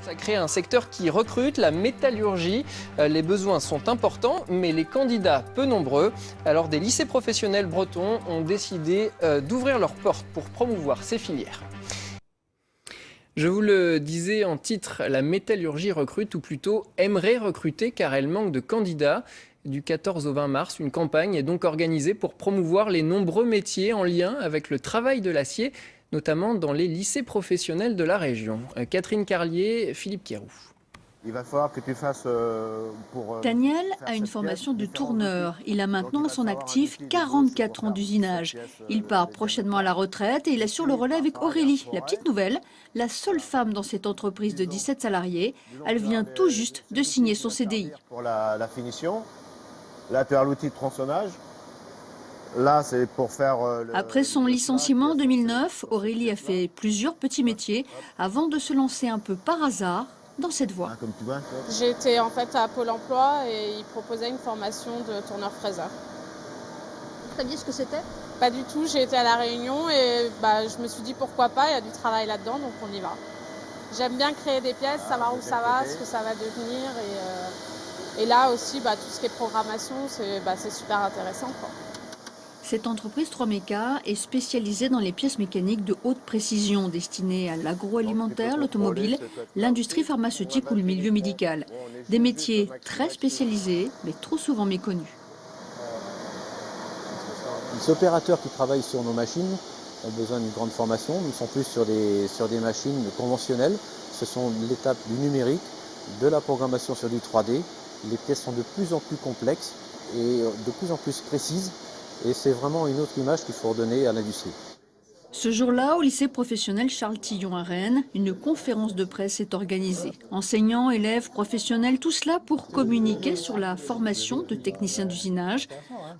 Ça crée un secteur qui recrute, la métallurgie. Les besoins sont importants, mais les candidats peu nombreux. Alors des lycées professionnels bretons ont décidé d'ouvrir leurs portes pour promouvoir ces filières. Je vous le disais en titre, la métallurgie recrute, ou plutôt aimerait recruter car elle manque de candidats. Du 14 au 20 mars, une campagne est donc organisée pour promouvoir les nombreux métiers en lien avec le travail de l'acier, notamment dans les lycées professionnels de la région. Catherine Carlier, Philippe Quéroux. Il va falloir que tu fasses Daniel a une formation de tourneur. Il a maintenant à son actif 44 ans d'usinage. Il part prochainement à la retraite et il assure le relais avec Aurélie. La petite nouvelle, la seule femme dans cette entreprise de 17 salariés. Elle vient tout juste de signer son CDI. Pour la finition, là tu as l'outil de tronçonnage. Là, c'est pour faire Après son licenciement en 2009, Aurélie a fait plusieurs petits métiers avant de se lancer un peu par hasard dans cette voie. Comme tu vois. J'étais en fait à Pôle emploi et ils proposaient une formation de tourneur-fraiseur. Vous saviez ce que c'était? Pas du tout, j'ai été à La Réunion et je me suis dit pourquoi pas, il y a du travail là-dedans, donc on y va. J'aime bien créer des pièces, savoir où ça va, ce que ça va devenir. Et là aussi, tout ce qui est programmation, c'est super intéressant, quoi. Cette entreprise 3Méca est spécialisée dans les pièces mécaniques de haute précision destinées à l'agroalimentaire, l'automobile, l'industrie pharmaceutique ou le milieu médical. Des métiers très spécialisés, mais trop souvent méconnus. Les opérateurs qui travaillent sur nos machines ont besoin d'une grande formation. Ils sont plus sur des machines conventionnelles. Ce sont l'étape du numérique, de la programmation sur du 3D. Les pièces sont de plus en plus complexes et de plus en plus précises. Et c'est vraiment une autre image qu'il faut redonner à l'industrie. Ce jour-là, au lycée professionnel Charles Tillon à Rennes, une conférence de presse est organisée. Enseignants, élèves, professionnels, tout cela pour communiquer sur la formation de techniciens d'usinage.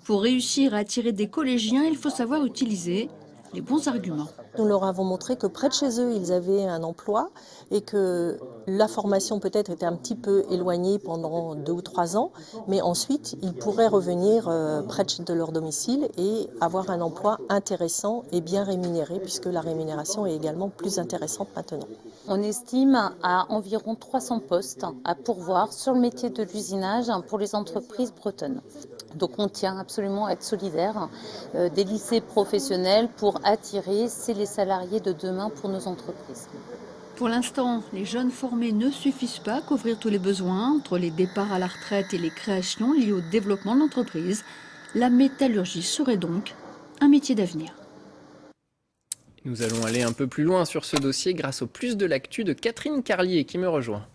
Pour réussir à attirer des collégiens, il faut savoir utiliser les bons arguments. Nous leur avons montré que près de chez eux, ils avaient un emploi et que la formation peut-être était un petit peu éloignée pendant 2 ou 3 ans, mais ensuite, ils pourraient revenir près de leur domicile et avoir un emploi intéressant et bien rémunéré, puisque la rémunération est également plus intéressante maintenant. On estime à environ 300 postes à pourvoir sur le métier de l'usinage pour les entreprises bretonnes. Donc on tient absolument à être solidaire des lycées professionnels pour attirer les salariés de demain pour nos entreprises. Pour l'instant, les jeunes formés ne suffisent pas à couvrir tous les besoins entre les départs à la retraite et les créations liées au développement de l'entreprise. La métallurgie serait donc un métier d'avenir. Nous allons aller un peu plus loin sur ce dossier grâce au plus de l'actu de Catherine Carlier qui me rejoint.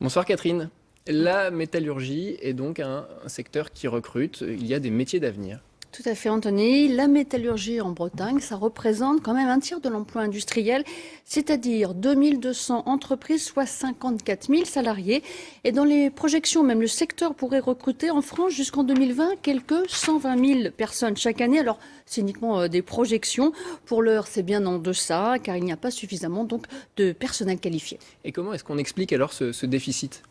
Bonsoir Catherine. La métallurgie est donc un secteur qui recrute. Il y a des métiers d'avenir. Tout à fait, Anthony. La métallurgie en Bretagne, ça représente quand même un tiers de l'emploi industriel, c'est-à-dire 2200 entreprises, soit 54 000 salariés. Et dans les projections, même le secteur pourrait recruter en France jusqu'en 2020 quelques 120 000 personnes chaque année. Alors, c'est uniquement des projections. Pour l'heure, c'est bien en deçà, car il n'y a pas suffisamment donc, de personnel qualifié. Et comment est-ce qu'on explique alors ce déficit ?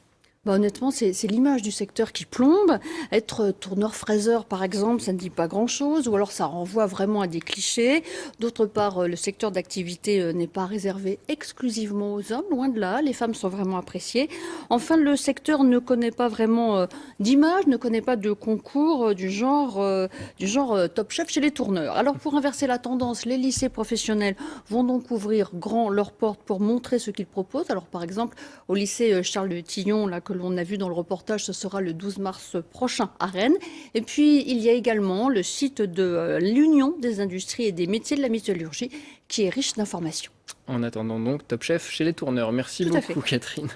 Honnêtement, c'est l'image du secteur qui plombe. Être tourneur-fraiseur, par exemple, ça ne dit pas grand-chose, ou alors ça renvoie vraiment à des clichés. D'autre part, le secteur d'activité n'est pas réservé exclusivement aux hommes, loin de là. Les femmes sont vraiment appréciées. Enfin, le secteur ne connaît pas vraiment d'image, ne connaît pas de concours du genre Top Chef chez les tourneurs. Alors, pour inverser la tendance, les lycées professionnels vont donc ouvrir grand leurs portes pour montrer ce qu'ils proposent. Alors, par exemple, au lycée Charles Tillon, là, que l'on a vu dans le reportage, ce sera le 12 mars prochain à Rennes. Et puis, il y a également le site de l'Union des industries et des métiers de la métallurgie qui est riche d'informations. En attendant donc Top Chef chez les tourneurs. Merci beaucoup Catherine.